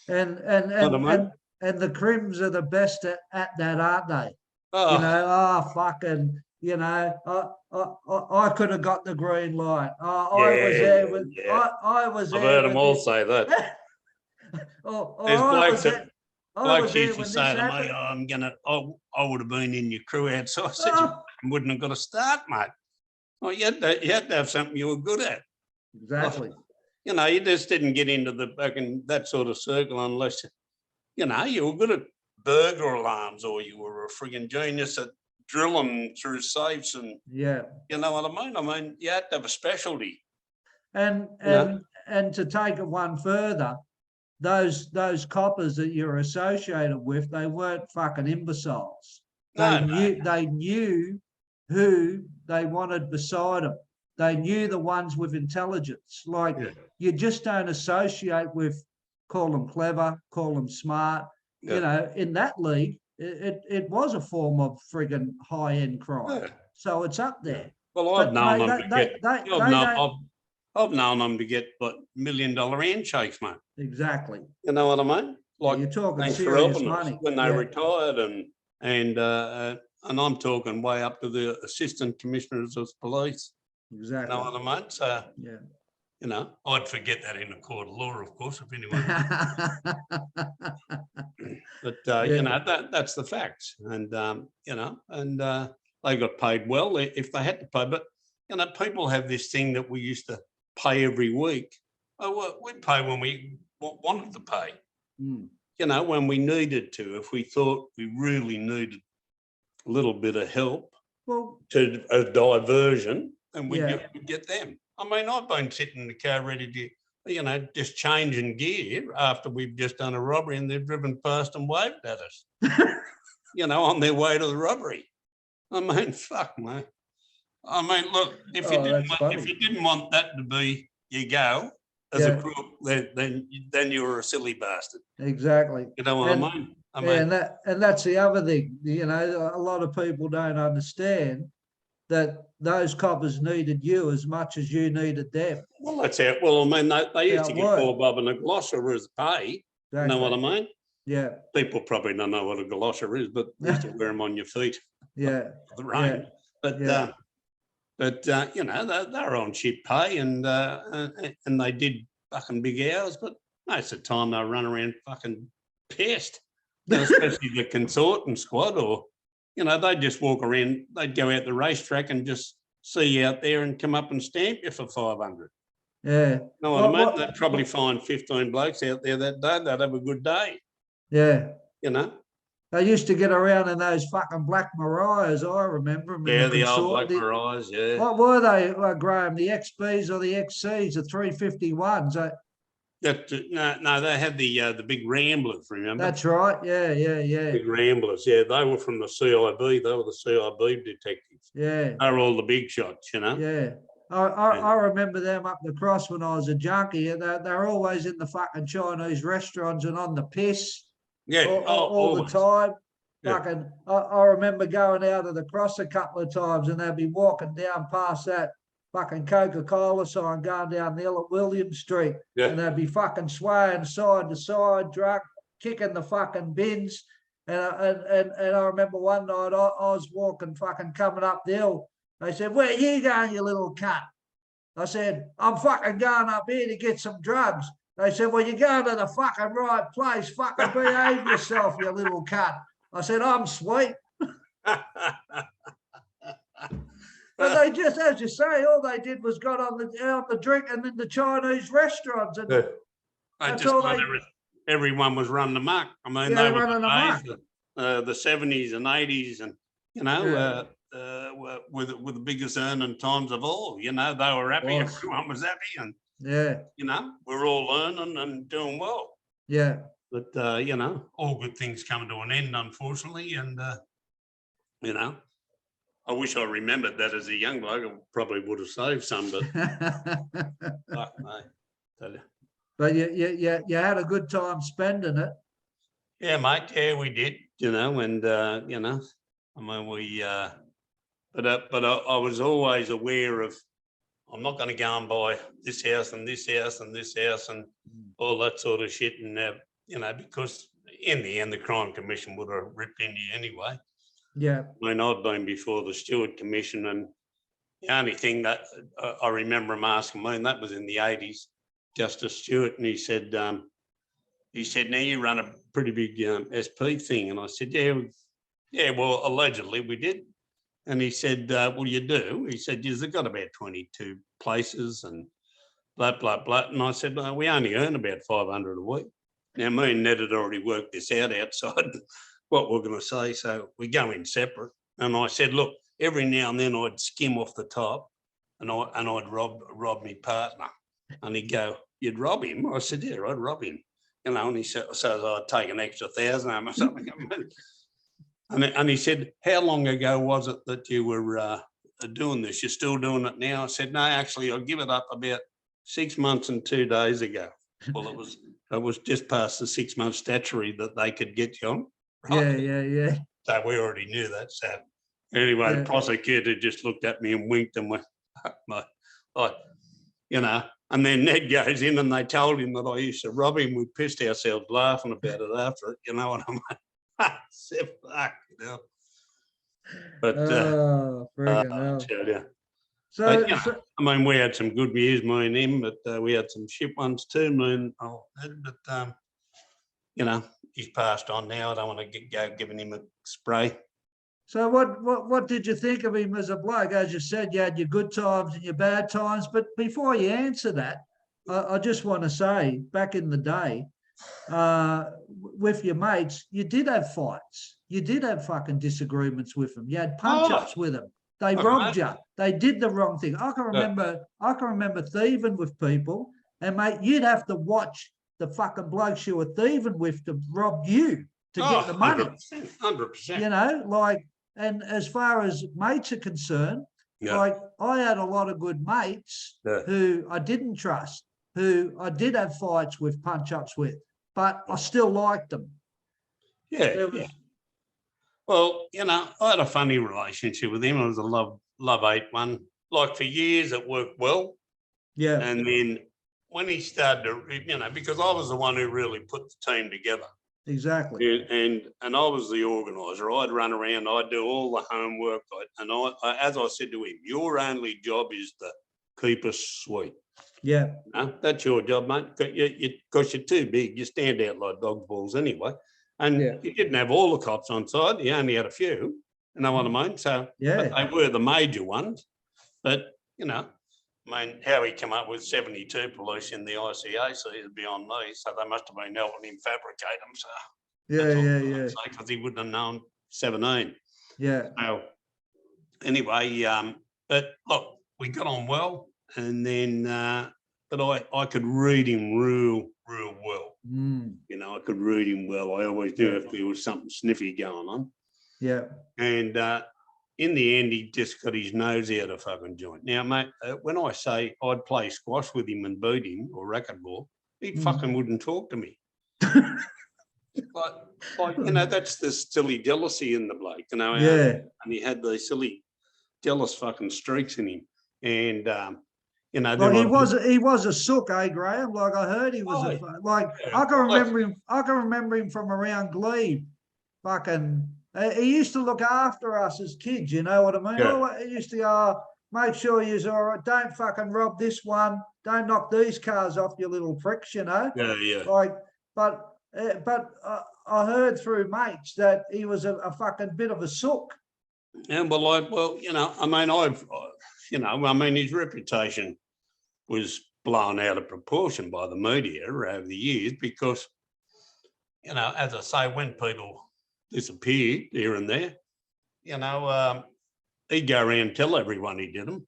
And the Crims are the best at that, aren't they? Oh. Fucking, you know, I could have got the green light. I was there with, yeah. I was I've there. heard them all say that. Or There's I was blokes there. that I was blokes there used to when say this to me, happened. I would have been in your crew outside. I said, you Oh, wouldn't have got to start, mate. Well, you had to have something you were good at. exactly. You know, you just didn't get into the fucking that sort of circle unless, you know, you were good at burglar alarms or you were a frigging genius at drilling through safes and, Yeah. you know what I mean? I mean, you had to have a specialty. And You know? and to take it one further, those coppers that you're associated with, they weren't fucking imbeciles. They knew who they wanted beside them. They knew the ones with intelligence. Like you just don't associate with, call them clever, call them smart. You know, in that league, it was a form of friggin' high-end crime. So it's up there. Well, I've But known mate, them to get. I've known them to get what $1 million handshakes, mate. exactly. You know what I mean? Like you're talking thanks for serious helping us money. when they retired, and I'm talking way up to the assistant commissioners of police. Exactly. You know what I mean? So Yeah. you know, I'd forget that in a court of law, of course, if anyone. But you know, that's the facts, and you know, and they got paid well if they had to pay. But you know, people have this thing that we used to pay every week. Oh, well, we'd pay when we wanted to pay. Mm. You know, when we needed to, if we thought we really needed a little bit of help to a diversion, and we'd get them. I mean, I've been sitting in the car ready to, you know, just changing gear after we've just done a robbery and they've driven past and waved at us, you know, on their way to the robbery. I mean, fuck, mate. I mean, look, if you didn't want that to be your go as a crook, then you were a silly bastard. Exactly. You know what I mean? And that's the other thing. You know, a lot of people don't understand that those coppers needed you as much as you needed them. Well, that's it. Well, I mean, they used to get 4 bob and a galosher as pay. Exactly. You know what I mean? Yeah. People probably don't know what a galosher is, but they used to wear them on your feet. Yeah. For the rain. But you know, they're on shit pay and they did fucking big hours, but most of the time they run around fucking pissed, you know, especially the consorting squad, or, you know, they'd just walk around, they'd go out the racetrack and just see you out there and come up and stamp you for 500. Yeah. Know what I mean? They'd probably find 15 blokes out there that day. They'd have a good day. Yeah. You know? They used to get around in those fucking black Mariahs, I remember them. Yeah, the old black Mariahs, yeah. What were they, Graham? The XBs or the XCs, the 351s? No, they had the big Ramblers, remember? That's right, yeah. Big Ramblers, yeah. They were from the CIB. They were the CIB detectives. Yeah. They were all the big shots, you know? Yeah. I remember them up the cross when I was a junkie, and they're always in the fucking Chinese restaurants and on the piss. Yeah, all the time. Yeah. Fucking, I remember going out of the cross a couple of times, and they'd be walking down past that fucking Coca-Cola sign going down the hill at William Street, and they'd be fucking swaying side to side, drunk, kicking the fucking bins. And I remember one night I was walking, fucking coming up the hill. They said, "Where are you going, you little cunt?" I said, "I'm fucking going up here to get some drugs." They said, "Well, you're going to the fucking right place. Fucking behave yourself, you little cunt." I said, "I'm sweet." But they just, as you say, all they did was got on the drink and in the Chinese restaurants. And that's all everyone was running amok. I mean, they were the 70s and 80s, and, you know, with the biggest earning times of all. You know, they were happy. Everyone was happy, and you know, we're all learning and doing well. Yeah. But you know, all good things come to an end, unfortunately, and you know, I wish I remembered that as a young bloke. I probably would have saved some, but fuck, mate. But you had a good time spending it. Yeah, mate. Yeah, we did. You know, and you know, I mean, we. But I was always aware of, I'm not going to go and buy this house and this house and this house and all that sort of shit, and you know, because in the end, the Crime Commission would have ripped into you anyway. Yeah. I mean, I've been before the Stewart Commission, and the only thing that I remember him asking me, and that was in the 80s, Justice Stewart, and he said, now you run a pretty big SP thing. And I said, yeah, well, allegedly we did. And he said, well, you do. He said, you've got about 22 places and blah, blah, blah. And I said, no, we only earn about 500 a week. Now, me and Ned had already worked this out outside what we're going to say. So we go in separate. And I said, look, every now and then I'd skim off the top and I'd rob my partner. And he'd go, you'd rob him? I said, yeah, I'd rob him. You know, and he said, so I'd take an extra 1,000 home or something. And he said, how long ago was it that you were doing this? You're still doing it now? I said, no, actually, I'll give it up about 6 months and 2 days ago. Well, it was just past the 6 month statutory that they could get you on. Right? Yeah. So we already knew that. So anyway, the prosecutor just looked at me and winked and went, you know. And then Ned goes in and they told him that I used to rob him. We pissed ourselves laughing about it after it, you know what I mean? Said, fuck, you know. But friggin' tell you. So, But, you know, I mean, we had some good years, me and him, but we had some shit ones too, me and but you know, he's passed on now. I don't want to go giving him a spray. so what did you think of him as a bloke? As you said, you had your good times and your bad times. But before you answer that, I just want to say, back in the day, with your mates, you did have fights. You did have fucking disagreements with them. You had punch-ups with them. They robbed you. They did the wrong thing. I can remember thieving with people, and mate, you'd have to watch the fucking blokes you were thieving with to rob you to get the money. 100%. You know, like, and as far as mates are concerned, like I had a lot of good mates who I didn't trust, who I did have fights with, punch-ups with, but I still liked them. Yeah. Well, you know, I had a funny relationship with him. It was a love-hate one. Like for years it worked well. Yeah. And then when he started to, you know, because I was the one who really put the team together. Exactly. And I was the organiser. I'd run around, I'd do all the homework. And I, as I said to him, your only job is to keep us sweet. Yeah. No, that's your job, mate. Because you're too big. You stand out like dog balls anyway. And you didn't have all the cops on side. You only had a few. You know what I mean? So but they were the major ones. But, you know, I mean, how he came up with 72 police in the ICAC is beyond me. So they must have been helping him fabricate them. So yeah. Because he wouldn't have known 17. Yeah. So anyway, but look, we got on well, and then but I could read him real well. You know, I could read him well. I always knew if there was something sniffy going on. Yeah. And in the end, he just got his nose out of fucking joint. Now, mate, when I say I'd play squash with him and beat him or racquetball, he fucking wouldn't talk to me. like, you know, that's the silly jealousy in the bloke, you know. And he had these silly jealous fucking streaks in him. And, you know, like he was a sook, eh, Graham? Like I heard he was I can remember him from around Glebe. Fucking, he used to look after us as kids, you know what I mean? Yeah. He used to make sure you're all right. Don't fucking rob this one. Don't knock these cars off, you little pricks, you know? Yeah. Like, but I heard through mates that he was a fucking bit of a sook. Yeah, well, you know, I mean, his reputation was blown out of proportion by the media over the years because, you know, as I say, when people disappeared here and there, you know, he'd go around and tell everyone he did them,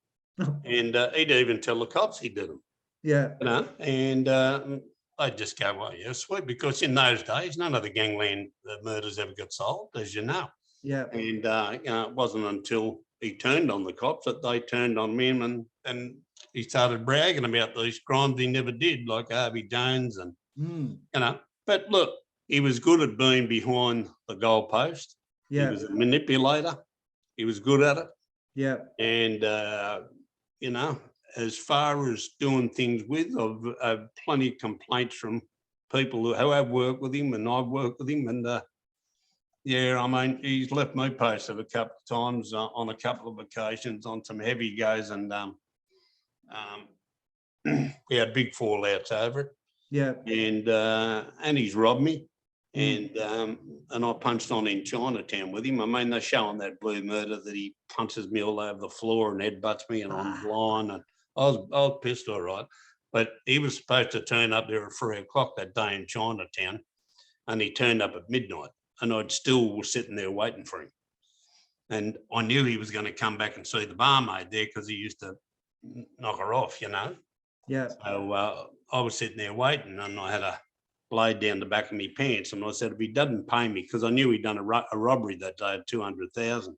and he'd even tell the cops he did them. Yeah. You know, and I'd just go, well, yeah, sweet, because in those days, none of the gangland murders ever got solved, as you know. Yeah. And, you know, it wasn't until he turned on the cops that they turned on him and he started bragging about these crimes he never did, like Harvey Jones and, you know. But look, he was good at being behind the goalpost. Yeah. He was a manipulator. He was good at it. Yeah. And, you know, as far as doing things with, I've plenty of complaints from people who have worked with him, and I've worked with him, and Yeah, I mean, he's left me posted a couple of times on a couple of occasions on some heavy goes, and we had big fallouts over it. Yeah. And he's robbed me. Mm. And I punched on in Chinatown with him. I mean, they're showing that blue murder that he punches me all over the floor and headbutts me, and I'm blind. And I was pissed, all right. But he was supposed to turn up there at 3 o'clock that day in Chinatown, and he turned up at midnight, and I'd still was sitting there waiting for him. And I knew he was going to come back and see the barmaid there because he used to knock her off, you know. Yeah. So I was sitting there waiting, and I had a blade down the back of my pants, and I said, if he doesn't pay me, because I knew he'd done a robbery that day at 200,000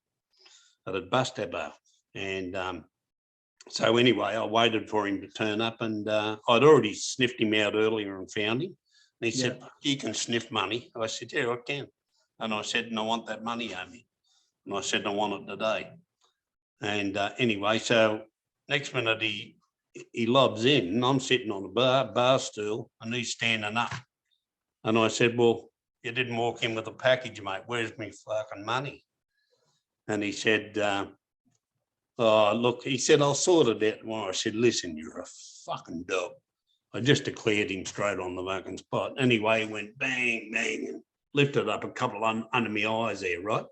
at a bus depot. And so anyway, I waited for him to turn up, and I'd already sniffed him out earlier and found him. And he said, you can sniff money. I said, yeah, I can. And I said, and I want that money, Amy. And I said, I want it today. And anyway, so next minute he lobs in, and I'm sitting on a bar stool, and he's standing up. And I said, well, you didn't walk in with a package, mate. Where's me fucking money? And he said, oh, look, he said, I'll sort it out tomorrow. I said, listen, you're a fucking dog. I just declared him straight on the fucking spot. Anyway, he went bang, bang, and lifted up a couple under my eyes there, right?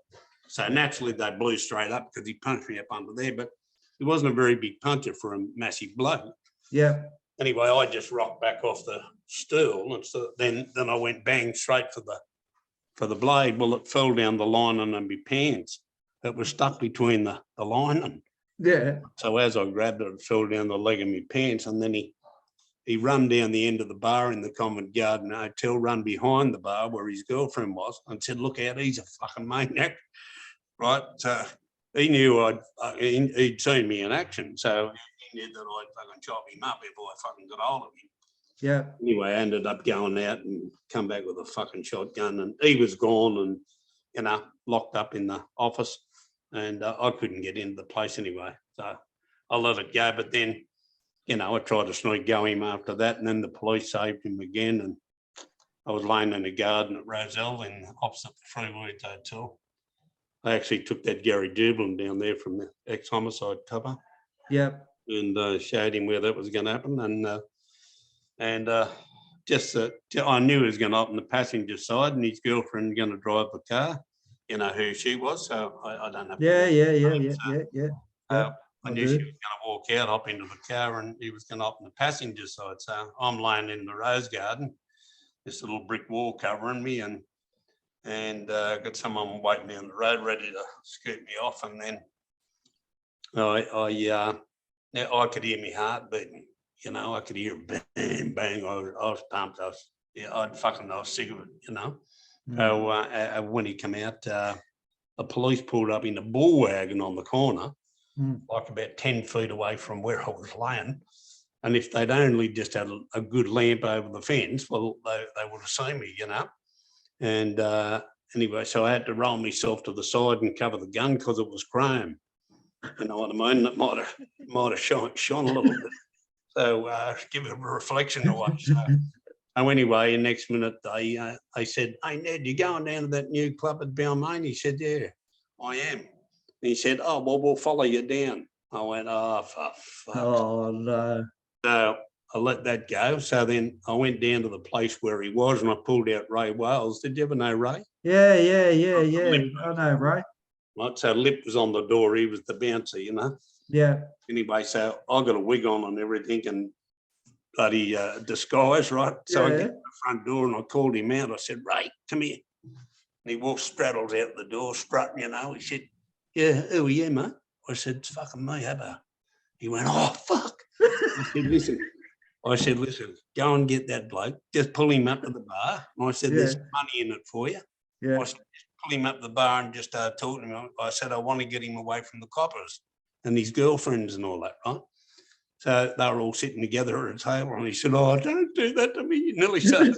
So naturally they blew straight up because he punched me up under there, but he wasn't a very big puncher for a massive blow. Yeah. Anyway, I just rocked back off the stool, and so then I went bang straight for the blade. Well, it fell down the lining of my pants. It was stuck between the lining. Yeah. So as I grabbed it, it fell down the leg of my pants, and then he run down the end of the bar in the Covent Garden Hotel, run behind the bar where his girlfriend was, and said, look out, he's a fucking maniac, right? So he knew he'd seen me in action, so he knew that I'd fucking chop him up if I fucking got hold of him. Yeah. Anyway, I ended up going out and come back with a fucking shotgun, and he was gone and, you know, locked up in the office, and I couldn't get into the place anyway. So I let it go, but then, you know, I tried to sneak go him after that, and then the police saved him again, and I was laying in the garden at Roselle in opposite the Freewood Hotel. I actually took that Gary Dublin down there from the ex-homicide cover. Yep. And showed him where that was going to happen. And just I knew he was going to open the passenger side, and his girlfriend was going to drive the car. You know who she was, so I don't know. Yeah. I knew she was going to walk out, hop into the car, and he was going to open the passenger side. So I'm laying in the rose garden, this little brick wall covering me, and got someone waiting down the road ready to scoot me off. And then I could hear my heart beating. You know, I could hear bang, bang. I was pumped. I was sick of it, you know. So when he came out, the police pulled up in a bull wagon on the corner, like about 10 feet away from where I was laying. And if they'd only just had a good lamp over the fence, well, they would have seen me, you know. And anyway, so I had to roll myself to the side and cover the gun because it was chrome. You know what I mean? It might have shone a little bit. So give it a reflection away. So anyway, the next minute they said, hey, Ned, you going down to that new club at Balmain? He said, yeah, I am. And he said, oh, well, we'll follow you down. I went, oh, fuck. Oh, no. So I let that go. So then I went down to the place where he was, and I pulled out Ray Wales. Did you ever know Ray? Yeah. I know, Ray. Right, so Lip was on the door. He was the bouncer, you know. Yeah. Anyway, so I got a wig on and everything, and bloody disguise, right? So I get to the front door and I called him out. I said, Ray, come here. And he straddles out the door, strutting, you know. He said, yeah, who are you, mate? I said, it's fucking me, Abba. He went, oh, fuck. I said, listen, go and get that bloke. Just pull him up to the bar. And I said, there's money in it for you. Yeah. I said, just pull him up to the bar and just talk to him. I said, I want to get him away from the coppers and his girlfriends and all that, right? So they were all sitting together at a table, and he said, oh, don't do that to me. You nearly said it.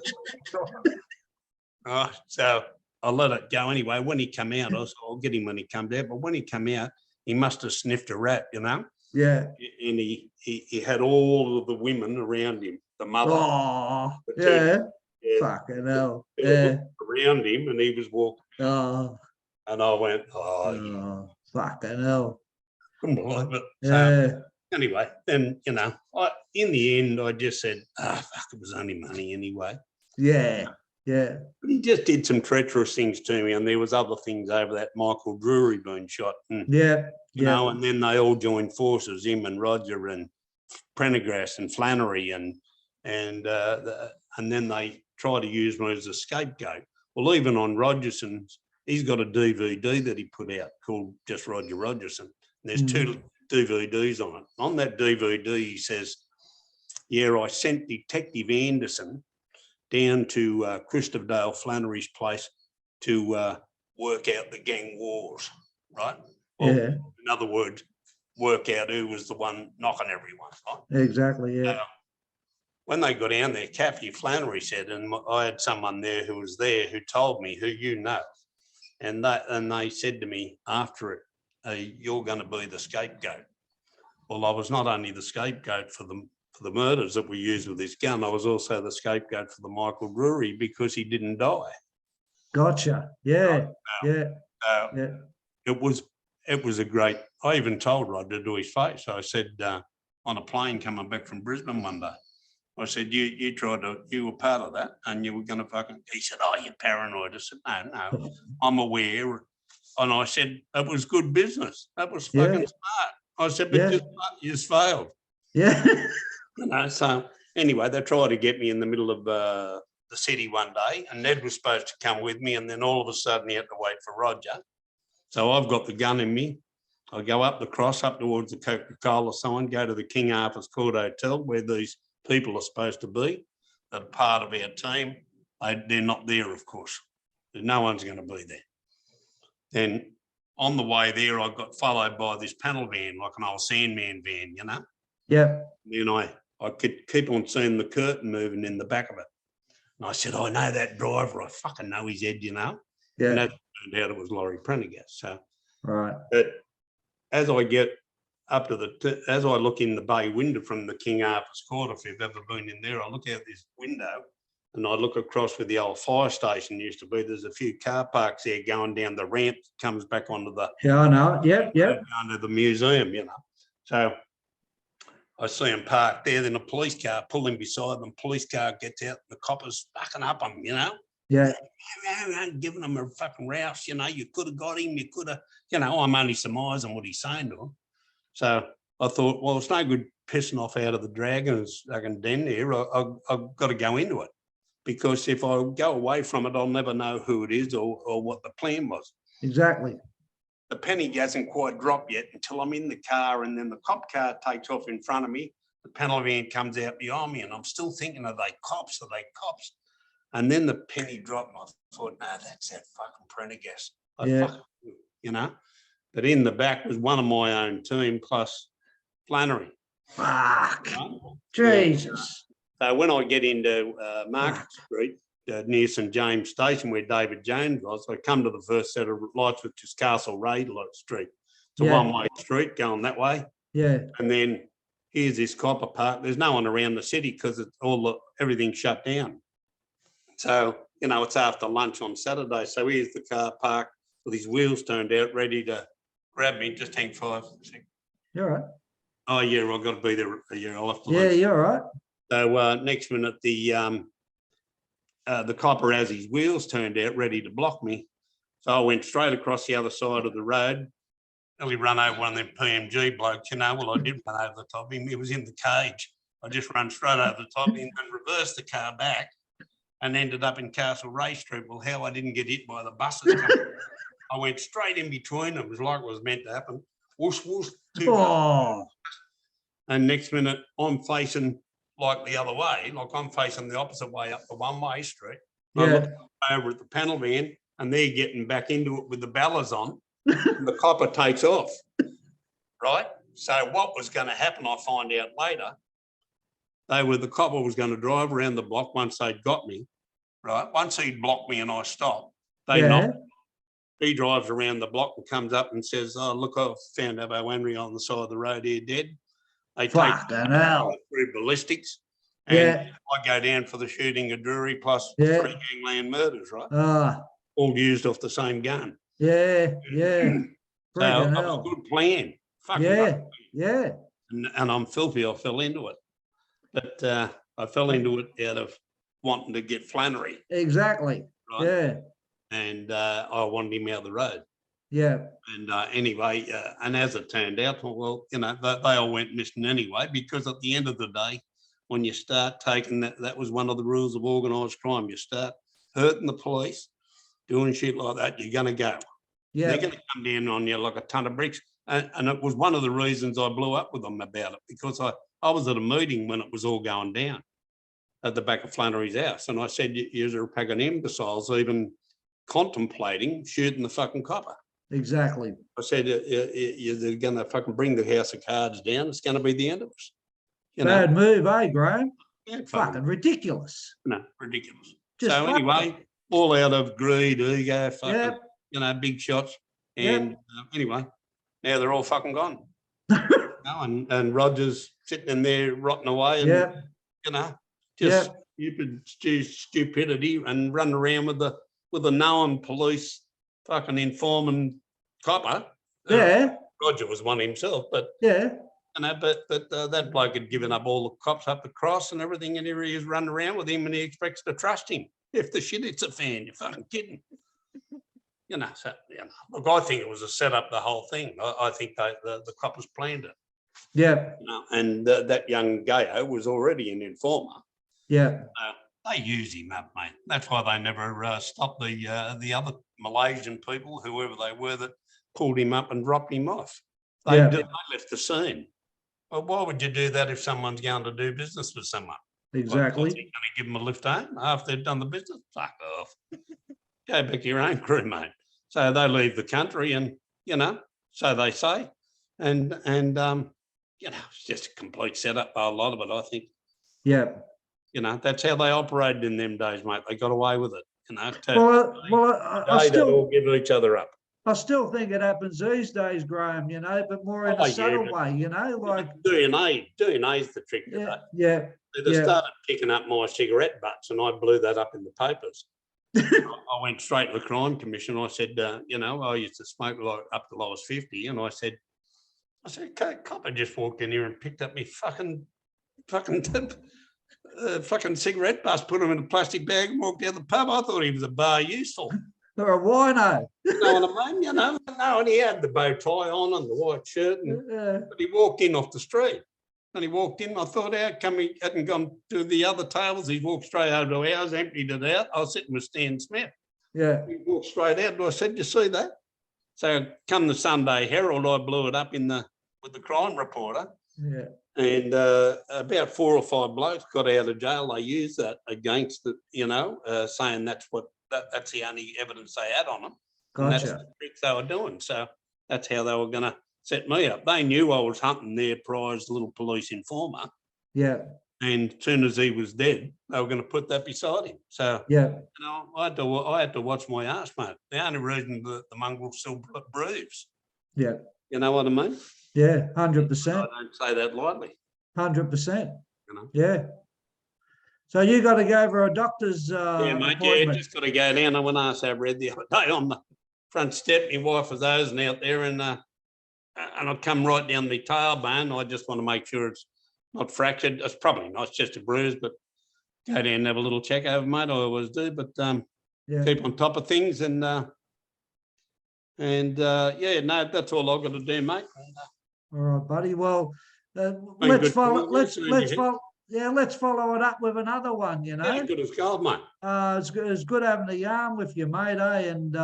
So I let it go anyway. When he came out, I said, I'll get him when he comes out. But when he came out, he must have sniffed a rat, you know? Yeah. And he had all of the women around him, the mother. Oh, the Fucking hell. Yeah. Around him, and he was walking, Oh, and I went, oh, yeah, oh, fucking hell. couldn't believe it. So Yeah. anyway, then in the end, I just said, fuck, it was only money anyway. Yeah. Yeah. But he just did some treacherous things to me, and there was other things over that Michael Drury being shot, and Yeah. you know, and then they all joined forces, him and Roger and Prendergast and Flannery, and then they tried to use me as a scapegoat. Well, even on Rogerson's, he's got a DVD that he put out called Just Roger Rogerson. There's two DVDs on it. On that DVD, he says, yeah, I sent Detective Anderson down to Christopher Dale Flannery's place to work out the gang wars, right? Well, Yeah. in other words, work out who was the one knocking everyone, right? Exactly. Yeah. When they got down there, Kathy Flannery said, and I had someone there who was there who told me who you know, and they said to me after it, you're going to be the scapegoat. Well, I was not only the scapegoat for the murders that we used with this gun, I was also the scapegoat for the Michael Drury because he didn't die. Gotcha. Yeah. Yeah. Yeah. It was a great, I even told Roger to his face. I said, on a plane coming back from Brisbane one day, I said, you were part of that and you were going to fucking, he said, oh, you're paranoid. I said, no, I'm aware. And I said, it was good business. That was fucking smart. I said, but you just failed. Yeah. So anyway, they tried to get me in the middle of the city one day, and Ned was supposed to come with me, and then all of a sudden he had to wait for Roger. So I've got the gun in me. I go up the cross, up towards the Coca-Cola sign, go to the King Arthur's Court Hotel where these people are supposed to be, that are part of our team. They're not there, of course. No one's going to be there. Then on the way there, I got followed by this panel van, like an old Sandman van, you know? Yeah. Then I could keep on seeing the curtain moving in the back of it. And I said, I know that driver. I fucking know his head, you know? Yeah. And that turned out it was Laurie Prendergast. So, right. But as I get up to as I look in the bay window from the King Arthur's Court, if you've ever been in there, I look out this window and I look across where the old fire station used to be. There's a few car parks there going down the ramp that comes back onto the I know. Yep. onto the museum, you know. So I see them parked there, then a police car pulling beside them. Police car gets out, the coppers fucking up them, you know. Yeah. Giving them a fucking rouse, you know. You could have got him, you could have, you know. I'm only surmising what he's saying to him. So I thought, well, it's no good pissing off out of the Dragon's fucking den there. I've got to go into it, because if I go away from it, I'll never know who it is or what the plan was. Exactly. The penny hasn't quite dropped yet until I'm in the car, and then the cop car takes off in front of me. The panel van comes out behind me, and I'm still thinking, are they cops? Are they cops? And then the penny dropped, and I thought, no, that's that fucking Prendergast. You know. But in the back was one of my own team plus Flannery. Fuck. You know? Jesus. So when I get into Market Street, near St James Station where David Jones was, I come to the first set of lights, which is Castle Ray Street. It's a one-way street going that way. Yeah. And then here's this copper park. There's no one around the city because it's everything's shut down. So, you know, it's after lunch on Saturday. So here's the car park with his wheels turned out, ready to grab me. Just hang 5 seconds. You're right. Oh, yeah, I've got to be there. Yeah, I'll have to. Yeah, you're right. So next minute, the copper has his wheels turned out, ready to block me. So I went straight across the other side of the road. Nearly run over one of them PMG blokes, you know. Well, I did run over the top of him. He was in the cage. I just ran straight over the top of him and reversed the car back and ended up in Castle Ray Street. Well, how I didn't get hit by the buses coming. I went straight in between them. It was like it was meant to happen. Whoosh, whoosh. And next minute, I'm facing like the other way, like I'm facing the opposite way up the one-way street. I look over at the panel van and they're getting back into it with the bellows on. And the copper takes off, right? So what was going to happen, I find out later, the copper was going to drive around the block once they'd got me, right? Once he'd blocked me and I stopped, they knocked me. He drives around the block and comes up and says, oh, look, I've found Abbo Henry on the side of the road here dead. They take him through ballistics And Yeah. I go down for the shooting of Drury plus Yeah. 3 gangland murders, right? Ah, All used off the same gun. yeah, yeah. So Freaking it was a hell. good plan. Fucking Yeah, great. yeah, And I'm filthy. I fell into it. But I fell into it out of wanting to get Flannery, exactly. right? Yeah, And I wanted him out of the road. yeah, And anyway, and as it turned out, well, you know, they all went missing anyway, because at the end of the day, when you start taking that was one of the rules of organised crime. You start hurting the police, doing shit like that, you're going to go. yeah, They're going to come down on you like a ton of bricks. And it was one of the reasons I blew up with them about it, because I was at a meeting when it was all going down at the back of Flannery's house. And I said, you're a pack of imbeciles even contemplating shooting the fucking copper. exactly. I said, you're going to fucking bring the house of cards down. It's going to be the end of us. You know? Bad move, eh, Graham? Yeah, Fucking ridiculous. no, ridiculous. Just So anyway, all out of greed, ego, fucking, Yep. you know, big shots. Yep. And anyway, now they're all fucking gone. And Roger's sitting in there rotting away, and Yeah, you know, just yeah, stupidity, and running around with a known police fucking informing copper. yeah, Roger was one himself, but yeah. you know, but that bloke had given up all the cops up the cross and everything, and here he is running around with him, and he expects to trust him. If the shit hits a fan, you're fucking kidding. You know, so you know, look, I think it was a setup, the whole thing. I think the coppers planned it. Yeah, You know, and that young Gayo was already an informer. yeah, They used him up, mate. That's why they never stopped the other Malaysian people, whoever they were, that pulled him up and dropped him off. They left the scene. Well, why would you do that if someone's going to do business with someone? exactly. You're going to give them a lift home after they've done the business? Fuck off. Go back to your own crew, mate. So they leave the country, and you know, so they say, and you know, it's just a complete setup. A lot of it, I think. Yeah. You know, that's how they operated in them days, mate. They got away with it. You know, I they all give each other up. I still think it happens these days, Graham, you know, but more in a subtle way, you know, like DNA is the trick today. Yeah. They started picking up my cigarette butts, and I blew that up in the papers. I went straight to the Crime Commission. I said, you know, I used to smoke up till I was 50, and I said, copper just walked in here and picked up me fucking cigarette butts, put them in a plastic bag, and walked out the pub. I thought he was a bar useful. Or a wino. You know what I mean? You know, no, and he had the bow tie on and the white shirt, but he walked in off the street. And he walked in, I thought, how come he hadn't gone to the other tables? He walked straight over to ours, emptied it out. I was sitting with Stan Smith. Yeah. He walked straight out, and I said, you see that? So come the Sunday Herald, I blew it up with the crime reporter. Yeah. And about 4 or 5 blokes got out of jail. They used that against it, you know, saying that's the only evidence they had on them. Gotcha. And that's the tricks they were doing. So that's how they were going to set me up. They knew I was hunting their prized little police informer. Yeah. And as soon as he was dead, they were going to put that beside him. So, yeah, you know, I had to watch my ass, mate. The only reason that the mongrel still breathes. Yeah. You know what I mean? Yeah, 100%. I don't say that lightly. 100%. You know? Yeah. So you got to go for a doctor's mate, appointment. just got to go down. I went asked how read the other day on the front step. My wife was dozing out there, and I come right down the tailbone. I just want to make sure it's not fractured. It's probably not, it's just a bruise, but go down and have a little check over, mate. I always do, but keep on top of things, and that's all I've got to do, mate. All right, buddy. Well, let's follow it up with another one, you know. Yeah, good as gold, mate. It's good having a yarn with you, mate, eh? And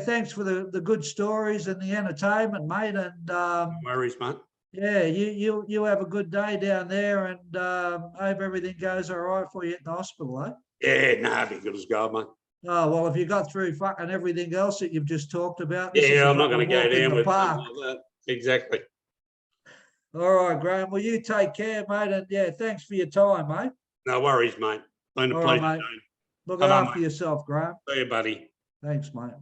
thanks for the good stories and the entertainment, mate. And no worries, mate. Yeah, you have a good day down there, and hope everything goes all right for you at the hospital, eh? Yeah, no, it'd be good as gold, mate. Oh, well, if you got through fucking everything else that you've just talked about. Yeah, I'm not going to go down with something like that. Exactly. All right, Graham. Well, you take care, mate. And thanks for your time, mate. No worries, mate. Been a pleasure. Right, mate. Look after yourself, Graham. See you, buddy. Thanks, mate.